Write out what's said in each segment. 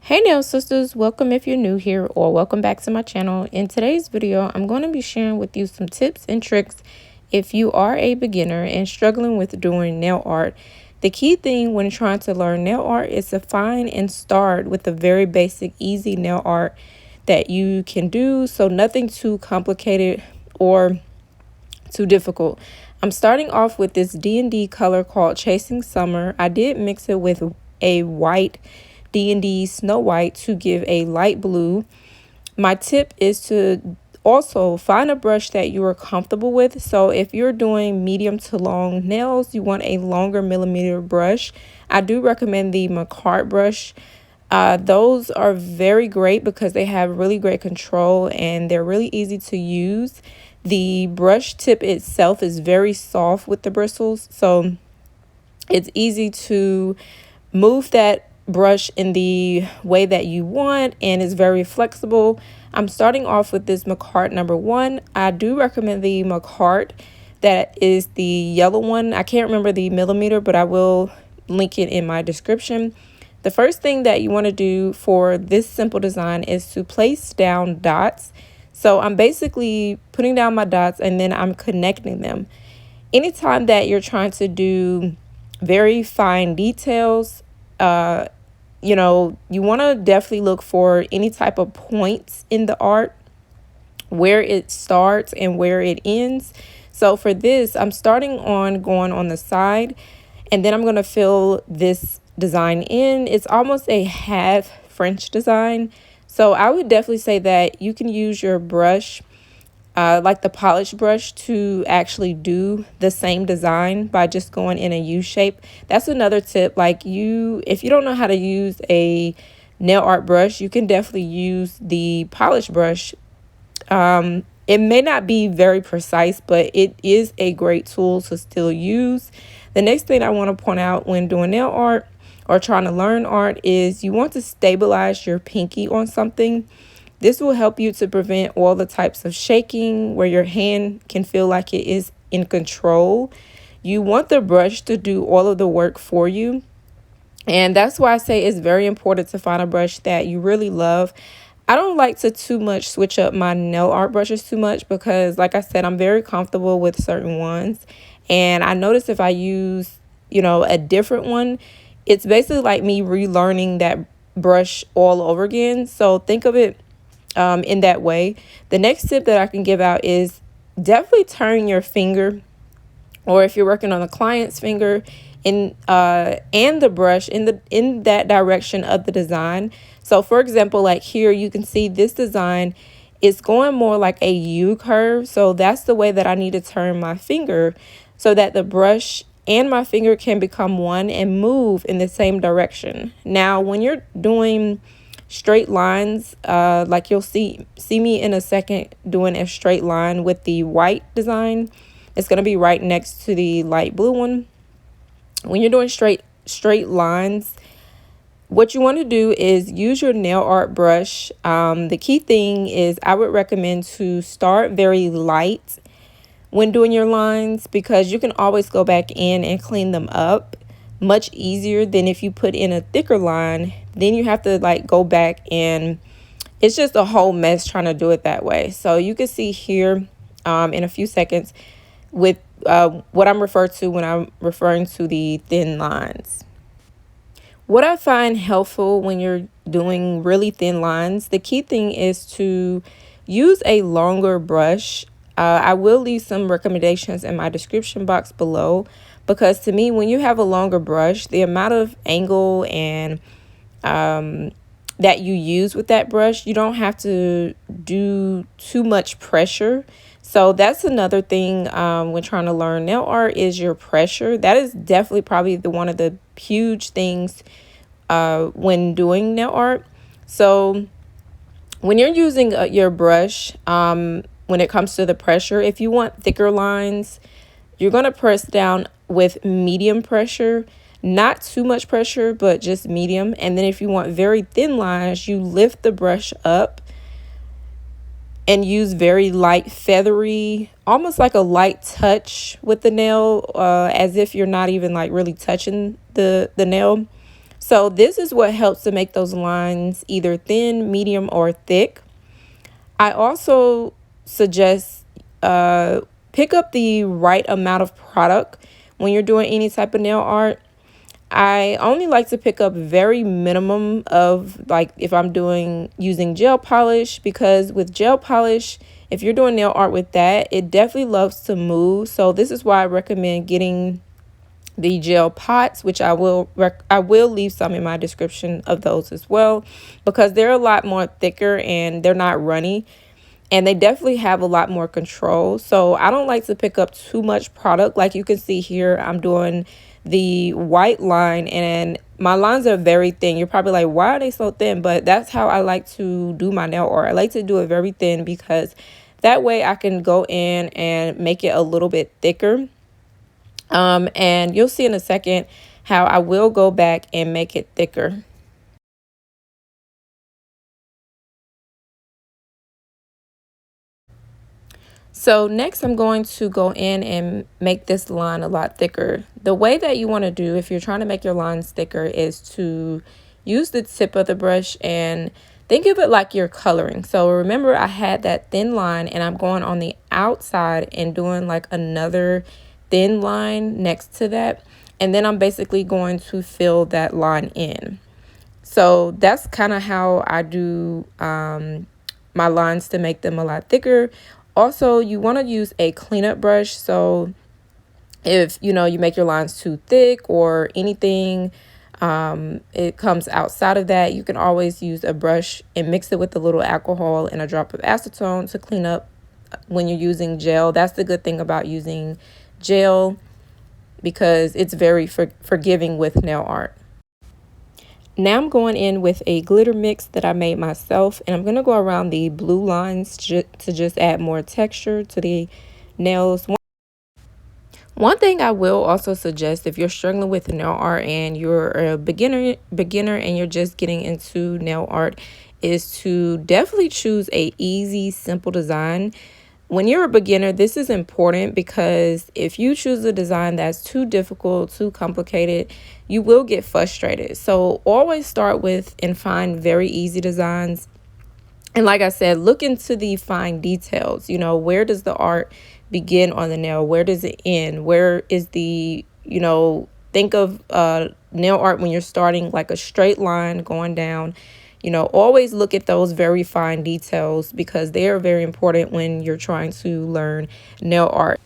Hey nail sisters, welcome if you're new here or welcome back to my channel. In today's video, I'm going to be sharing with you some tips and tricks if you are a beginner and struggling with doing nail art. The key thing when trying to learn nail art is to find and start with the very basic easy nail art that you can do, so nothing too complicated or too difficult. I'm starting off with this D&D color called Chasing Summer. I did mix it with a white D&D Snow White to give a light blue. My tip is to also find a brush that you are comfortable with. So if you're doing medium to long nails, you want a longer millimeter brush. I do recommend the Markartt brush. Those are very great because they have really great control and they're really easy to use. The brush tip itself is very soft with the bristles, so it's easy to move that brush in the way that you want, and it's very flexible. I'm starting off with this Markartt #1. I do recommend the Markartt that is the yellow one. I can't remember the millimeter, but I will link it in my description. The first thing that you want to do for this simple design is to place down dots. So I'm basically putting down my dots and then I'm connecting them. Anytime that you're trying to do very fine details, you want to definitely look for any type of points in the art, where it starts and where it ends. So for this, I'm starting on going on the side, and then I'm going to fill this design in. It's almost a half French design. So I would definitely say that you can use your brush, like the polish brush, to actually do the same design by just going in a U shape. That's another tip. Like if you don't know how to use a nail art brush, you can definitely use the polish brush. It may not be very precise, but it is a great tool to still use. The next thing I want to point out when doing nail art or trying to learn art is you want to stabilize your pinky on something. This will help you to prevent all the types of shaking where your hand can feel like it is in control. You want the brush to do all of the work for you. And that's why I say it's very important to find a brush that you really love. I don't like to too much switch up my nail art brushes too much because, like I said, I'm very comfortable with certain ones. And I notice if I use, a different one, it's basically like me relearning that brush all over again. So think of it in that way. The next tip that I can give out is definitely turn your finger, or if you're working on a client's finger, and the brush in that direction of the design. So for example, like here you can see this design is going more like a U curve. So that's the way that I need to turn my finger so that the brush and my finger can become one and move in the same direction. Now when you're doing straight lines, like you'll see me in a second doing a straight line with the white design, it's going to be right next to the light blue one. When you're doing straight lines, what you want to do is use your nail art brush. The key thing is I would recommend to start very light when doing your lines, because you can always go back in and clean them up much easier than if you put in a thicker line. Then you have to go back, and it's just a whole mess trying to do it that way. So you can see here in a few seconds with what I'm referring to when I'm referring to the thin lines. What I find helpful when you're doing really thin lines, the key thing is to use a longer brush. I will leave some recommendations in my description box below, because to me, when you have a longer brush, the amount of angle and that you use with that brush, you don't have to do too much pressure. So that's another thing when trying to learn nail art is your pressure. That is definitely probably one of the huge things when doing nail art. So when you're using your brush, when it comes to the pressure, if you want thicker lines, you're going to press down with medium pressure, not too much pressure, but just medium. And then if you want very thin lines, you lift the brush up and use very light, feathery, almost like a light touch with the nail, as if you're not even really touching the nail. So this is what helps to make those lines either thin, medium, or thick. I also suggest pick up the right amount of product when you're doing any type of nail art. I only like to pick up very minimum of, like, if I'm using gel polish, because with gel polish, if you're doing nail art with that, it definitely loves to move. So this is why I recommend getting the gel pots, which I will leave some in my description of those as well, because they're a lot more thicker and they're not runny, and they definitely have a lot more control. So I don't like to pick up too much product. Like you can see here, I'm doing the white line and my lines are very thin. You're probably like, why are they so thin? But that's how I like to do my nail art. I like to do it very thin because that way I can go in and make it a little bit thicker. And you'll see in a second how I will go back and make it thicker. So next I'm going to go in and make this line a lot thicker. The way that you want to do if you're trying to make your lines thicker is to use the tip of the brush and think of it like you're coloring. So remember, I had that thin line and I'm going on the outside and doing like another thin line next to that. And then I'm basically going to fill that line in. So that's kind of how I do my lines to make them a lot thicker. Also, you want to use a cleanup brush. So if you make your lines too thick or anything, it comes outside of that, you can always use a brush and mix it with a little alcohol and a drop of acetone to clean up when you're using gel. That's the good thing about using gel, because it's very forgiving with nail art. Now I'm going in with a glitter mix that I made myself, and I'm going to go around the blue lines to just add more texture to the nails. One thing I will also suggest, if you're struggling with nail art and you're a beginner and you're just getting into nail art, is to definitely choose a easy, simple design. When you're a beginner, this is important, because if you choose a design that's too difficult, too complicated, you will get frustrated. So always start with and find very easy designs. And like I said, look into the fine details. Where does the art begin on the nail? Where does it end? Where is think of nail art when you're starting, like a straight line going down. Always look at those very fine details, because they are very important when you're trying to learn nail art.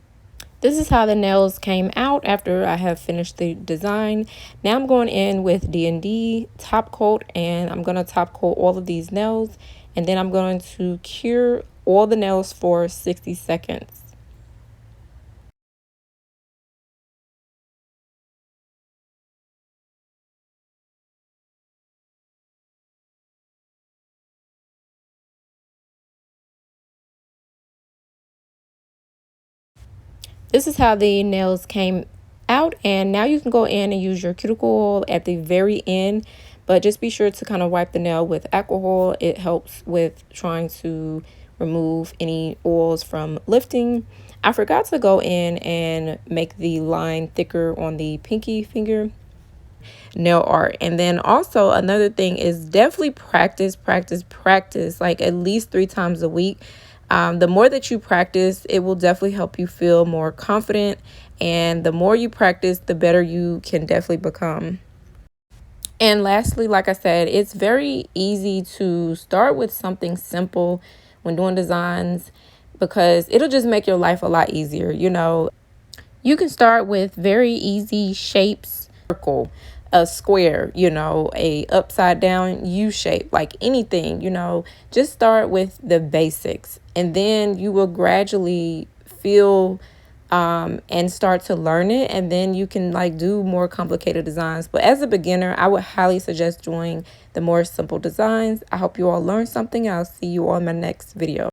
This is how the nails came out after I have finished the design. Now I'm going in with D&D top coat, and I'm going to top coat all of these nails, and then I'm going to cure all the nails for 60 seconds. This is how the nails came out, and now you can go in and use your cuticle oil at the very end, but just be sure to kind of wipe the nail with alcohol. It helps with trying to remove any oils from lifting. I forgot to go in and make the line thicker on the pinky finger nail art. And then also another thing is definitely practice, like at least 3 times a week. The more that you practice, it will definitely help you feel more confident, and the more you practice, the better you can definitely become. And lastly, like I said, it's very easy to start with something simple when doing designs, because it'll just make your life a lot easier. You can start with very easy shapes, circle, a square, a upside down U shape, like anything. Just start with the basics, and then you will gradually feel and start to learn it, and then you can like do more complicated designs. But as a beginner, I would highly suggest doing the more simple designs. I hope you all learned something. I'll see you on my next video.